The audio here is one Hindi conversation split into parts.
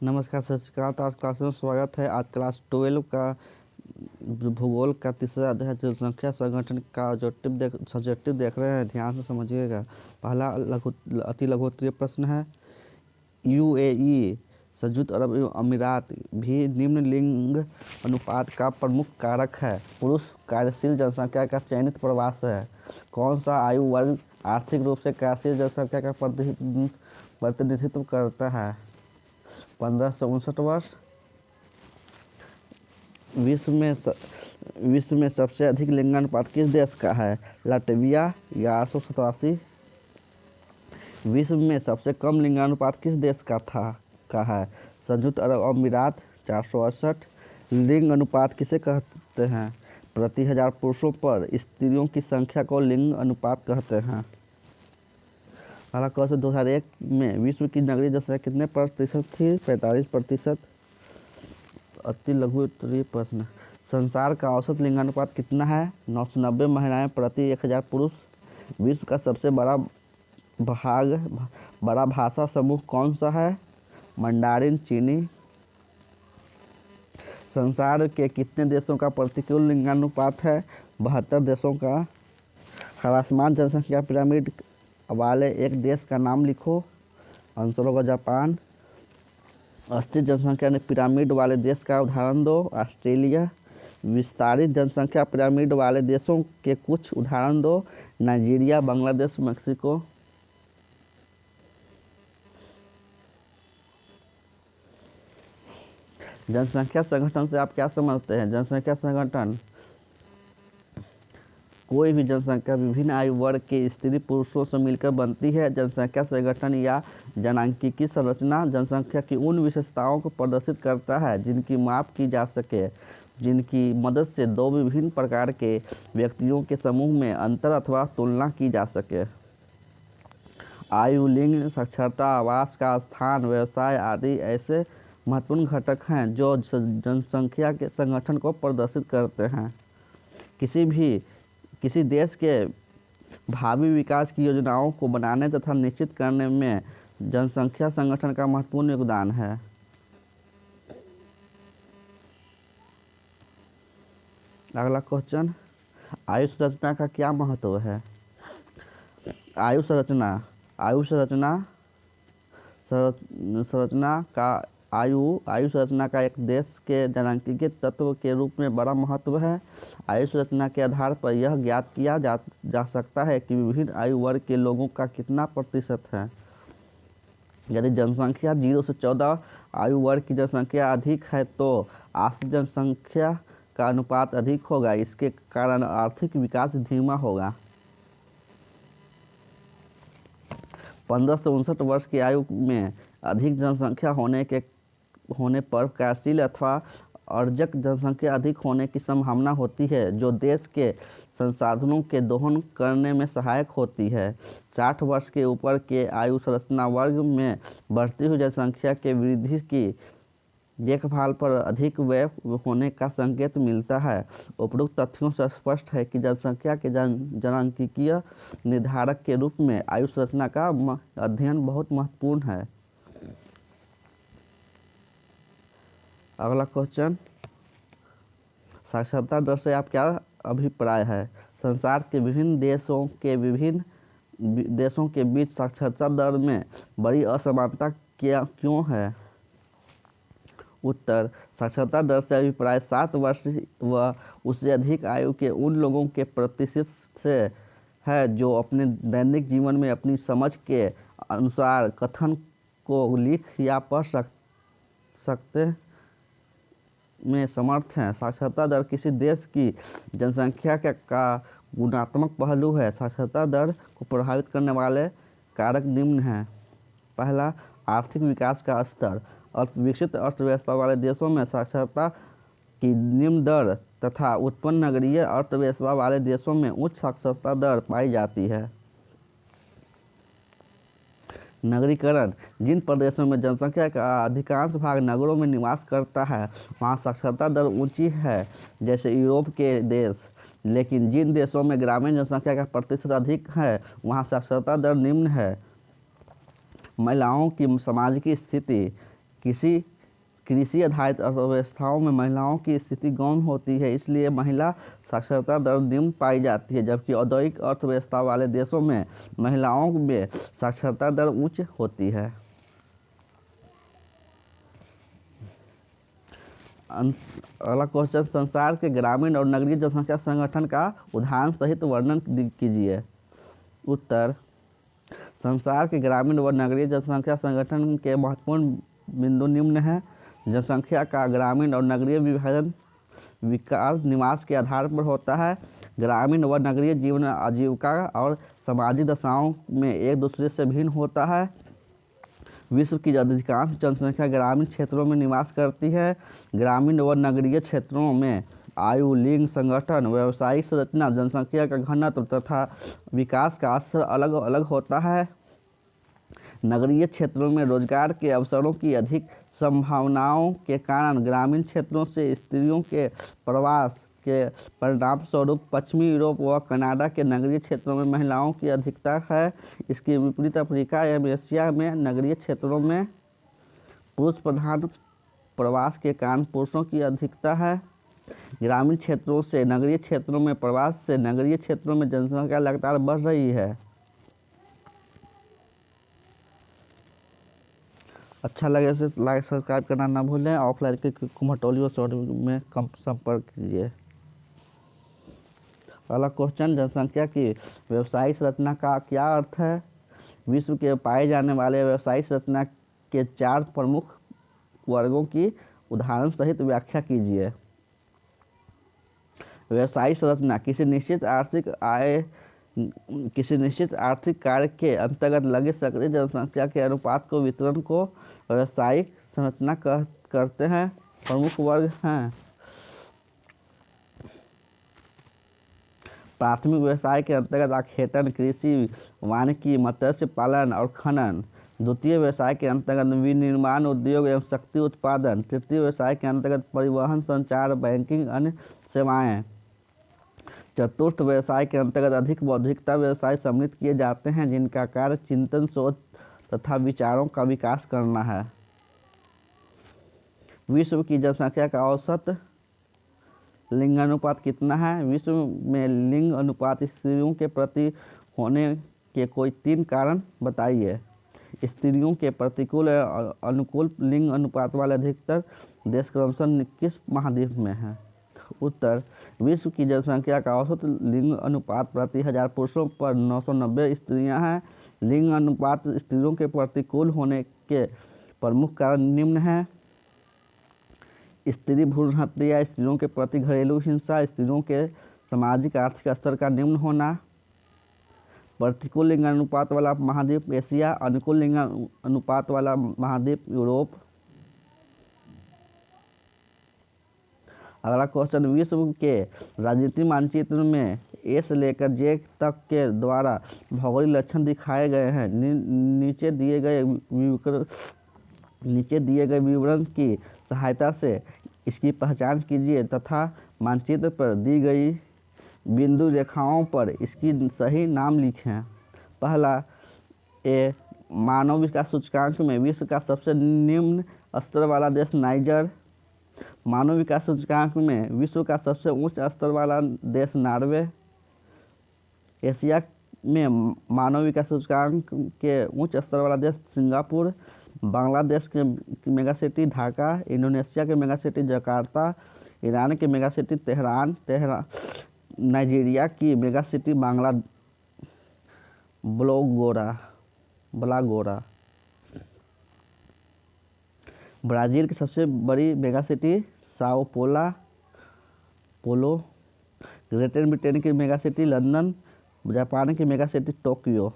नमस्कार, सत श्री अकाल। तो आज क्लास में स्वागत है। आज क्लास 12 का भूगोल का तीसरा अध्याय जनसंख्या संगठन का सब्जेक्टिव देख रहे हैं। ध्यान से समझिएगा। पहला अति लघुत्तरीय प्रश्न है, यूएई संयुक्त अरब अमीरात भी निम्न लिंग अनुपात का प्रमुख कारक है। पुरुष कार्यशील जनसंख्या का चयनित प्रवास है। कौन सा आयु वर्ग आर्थिक रूप से कार्यशील जनसंख्या का प्रतिनिधित्व करता है? 15 से 59 वर्ष। विश्व में सबसे अधिक लिंगानुपात किस देश का है? लाटविया या 887। विश्व में सबसे कम लिंगानुपात किस देश का है? संयुक्त अरब अमीरात 468। लिंग अनुपात किसे कहते हैं? प्रति हजार पुरुषों पर स्त्रियों की संख्या को लिंग अनुपात कहते हैं। हालांकि क्वेश्चन 2001 में विश्व की नगरीय जनसंख्या कितने प्रतिशत थी? 45%। अति लघु उत्तरीय प्रश्न, संसार का औसत लिंगानुपात कितना है? 990 महिलाएं प्रति 1000 पुरुष। विश्व का सबसे बड़ा भाषा समूह कौन सा है? मंडारिन चीनी। संसार के कितने देशों का प्रतिकूल लिंगानुपात है? 72 देशों का। ह्रासमान जनसंख्या पिरामिड वाले एक देश का नाम लिखो। आंसर होगा जापान। स्थिर जनसंख्या पिरामिड वाले देश का उदाहरण दो। ऑस्ट्रेलिया। विस्तारित जनसंख्या पिरामिड वाले देशों के कुछ उदाहरण दो। Nigeria, Bangladesh, Mexico. जनसंख्या संगठन से आप क्या समझते हैं? जनसंख्या संगठन कोई भी जनसंख्या विभिन्न आयु वर्ग के स्त्री पुरुषों से मिलकर बनती है। जनसंख्या संगठन या जनांकीय संरचना जनसंख्या की उन विशेषताओं को प्रदर्शित करता है जिनकी माप की जा सके, जिनकी मदद से दो विभिन्न प्रकार के व्यक्तियों के समूह में अंतर अथवा तुलना की जा सके। आयु, लिंग, साक्षरता, आवास का स्थान, व्यवसाय आदि ऐसे महत्वपूर्ण घटक हैं जो जनसंख्या के संगठन को प्रदर्शित करते हैं। किसी देश के भावी विकास की योजनाओं को बनाने तथा निश्चित करने में जनसंख्या संगठन का महत्वपूर्ण योगदान है। अगला क्वेश्चन, आयु संरचना का क्या महत्व है? आयु संरचना का एक देश के जनांकीय तत्व के रूप में बड़ा महत्व है। आयु संरचना के आधार पर यह ज्ञात किया जा सकता है कि विभिन्न आयु वर्ग के लोगों का कितना प्रतिशत है। यदि जनसंख्या 0 से 14 आयु वर्ग की जनसंख्या अधिक है तो आश्रित जनसंख्या का अनुपात अधिक होगा। इसके कारण आर्थिक विकास धीमा होगा। 15 से 59 वर्ष की आयु में अधिक जनसंख्या होने पर कार्यशील अथवा अर्जक जनसंख्या अधिक होने की संभावना होती है, जो देश के संसाधनों के दोहन करने में सहायक होती है। 60 वर्ष के ऊपर के आयु संरचना वर्ग में बढ़ती हुई जनसंख्या के वृद्धि की देखभाल पर अधिक व्यय होने का संकेत मिलता है। उपरोक्त तथ्यों से स्पष्ट है कि जनसंख्या के जनांकीय निर्धारक के रूप में आयु संरचना का अध्ययन बहुत महत्वपूर्ण है। अगला क्वेश्चन, साक्षरता दर से आप क्या अभिप्राय है? संसार के विभिन्न देशों के बीच साक्षरता दर में बड़ी असमानता क्यों है? उत्तर, साक्षरता दर से अभिप्राय 7 वर्ष व उससे अधिक आयु के उन लोगों के प्रतिशत से है जो अपने दैनिक जीवन में अपनी समझ के अनुसार कथन को लिख या पढ़ सकते में समर्थ हैं। साक्षरता दर किसी देश की जनसंख्या का गुणात्मक पहलू है। साक्षरता दर को प्रभावित करने वाले कारक निम्न हैं। पहला, आर्थिक विकास का स्तर। विकसित अर्थव्यवस्था वाले देशों में साक्षरता की निम्न दर तथा उत्पन्न नगरीय अर्थव्यवस्था वाले देशों में उच्च साक्षरता दर पाई जाती है। नगरीकरण, जिन प्रदेशों में जनसंख्या का अधिकांश भाग नगरों में निवास करता है वहाँ साक्षरता दर ऊंची है, जैसे यूरोप के देश। लेकिन जिन देशों में ग्रामीण जनसंख्या का प्रतिशत अधिक है वहाँ साक्षरता दर निम्न है। महिलाओं की सामाजिक स्थिति किसी कृषि आधारित अर्थव्यवस्थाओं में महिलाओं की स्थिति गौण होती है, इसलिए महिला साक्षरता दर निम्न पाई जाती है, जबकि औद्योगिक अर्थव्यवस्था वाले देशों में महिलाओं में साक्षरता दर उच्च होती है। अगला क्वेश्चन, संसार के ग्रामीण और नगरीय जनसंख्या संगठन का उदाहरण सहित वर्णन कीजिए। उत्तर, संसार के ग्रामीण व नगरीय जनसंख्या संगठन के महत्वपूर्ण बिंदु निम्न है। जनसंख्या का ग्रामीण और नगरीय विभाजन विकास निवास के आधार पर होता है। ग्रामीण व नगरीय जीवन आजीविका और सामाजिक दशाओं में एक दूसरे से भिन्न होता है। विश्व की अधिकांश जनसंख्या ग्रामीण क्षेत्रों में निवास करती है। ग्रामीण व नगरीय क्षेत्रों में आयु, लिंग, संगठन, व्यावसायिक संरचना, जनसंख्या का घनत्व तथा विकास का स्तर अलग अलग होता है। नगरीय क्षेत्रों में रोजगार के अवसरों की अधिक संभावनाओं के कारण ग्रामीण क्षेत्रों से स्त्रियों के प्रवास के परिणामस्वरूप पश्चिमी यूरोप व कनाडा के नगरीय क्षेत्रों में महिलाओं की अधिकता है। इसके विपरीत अफ्रीका एवं एशिया में नगरीय क्षेत्रों में पुरुष प्रधान प्रवास के कारण पुरुषों की अधिकता है। ग्रामीण क्षेत्रों से नगरीय क्षेत्रों में प्रवास से नगरीय क्षेत्रों में जनसंख्या लगातार बढ़ रही है। अच्छा लगे इसे लाइक सब्सक्राइब करना ना भूलें। ऑफलाइन के कुमटोलियो शॉर्ट में कम संपर्क कीजिए। अगला क्वेश्चन, जनसंख्या की व्यवसायिक संरचना का क्या अर्थ है? विश्व के पाए जाने वाले व्यवसायिक संरचना के 4 प्रमुख वर्गों की उदाहरण सहित व्याख्या कीजिए। व्यवसायिक संरचना किसी निश्चित आर्थिक कार्य के अंतर्गत लगे सक्रिय जनसंख्या के अनुपात को वितरण को व्यवसायिक संरचना करते हैं। प्रमुख वर्ग हैं: प्राथमिक व्यवसाय के अंतर्गत आखेटन, कृषि, वानिकी, मत्स्य पालन और खनन। द्वितीय व्यवसाय के अंतर्गत विनिर्माण उद्योग एवं शक्ति उत्पादन। तृतीय व्यवसाय के अंतर्गत परिवहन, संचार, बैंकिंग, अन्य सेवाएं। चतुर्थ व्यवसाय के अंतर्गत अधिक बौद्धिकता व्यवसाय सम्मिलित किए जाते हैं, जिनका कार्य चिंतन, सोच तथा विचारों का विकास करना है। विश्व की जनसंख्या का औसत लिंग अनुपात कितना है? विश्व में लिंग अनुपात स्त्रियों के प्रति होने के कोई 3 कारण बताइए। स्त्रियों के प्रतिकूल और अनुकूल लिंग अनुपात वाले अधिकतर देश क्रमशः किस महाद्वीप में हैं? उत्तर, विश्व की जनसंख्या का औसत लिंग अनुपात प्रति 1000 पुरुषों पर 990 स्त्रियां हैं। लिंग अनुपात स्त्रियों के प्रतिकूल होने के प्रमुख कारण निम्न हैं: स्त्री भ्रूण हत्या, स्त्रियों के प्रति घरेलू हिंसा, स्त्रियों के सामाजिक आर्थिक स्तर का निम्न होना। प्रतिकूल लिंग अनुपात वाला महाद्वीप एशिया, अनुकूल लिंग अनुपात वाला महाद्वीप यूरोप। अगला क्वेश्चन, विश्व के राजनीतिक मानचित्र में ए से लेकर जे तक के द्वारा भौगोलिक लक्षण दिखाए गए हैं। नीचे दिए गए विवरण की सहायता से इसकी पहचान कीजिए तथा मानचित्र पर दी गई बिंदु रेखाओं पर इसकी सही नाम लिखें। पहला, ए मानव विकास सूचकांक में विश्व का सबसे निम्न स्तर वाला देश नाइजर। मानव विकास सूचकांक में विश्व का सबसे उच्च स्तर वाला देश नॉर्वे। एशिया में मानव विकास सूचकांक के उच्च स्तर वाला देश सिंगापुर। बांग्लादेश के मेगासिटी ढाका। इंडोनेशिया के मेगासिटी जकार्ता। ईरान के मेगासिटी तेहरान। नाइजीरिया की मेगासिटी बलागोरा। ब्राज़ील की सबसे बड़ी megacity Sao Paulo. Greater Britain की मेगासिटी लंदन। जापान की मेगासिटी टोक्यो।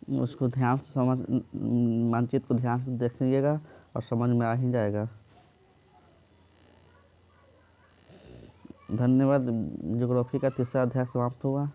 उसको ध्यान से समझ मानचित्र को ध्यान से देखिएगा और समझ में आ ही जाएगा। धन्यवाद। ज्योग्राफी का तीसरा अध्याय समाप्त हुआ।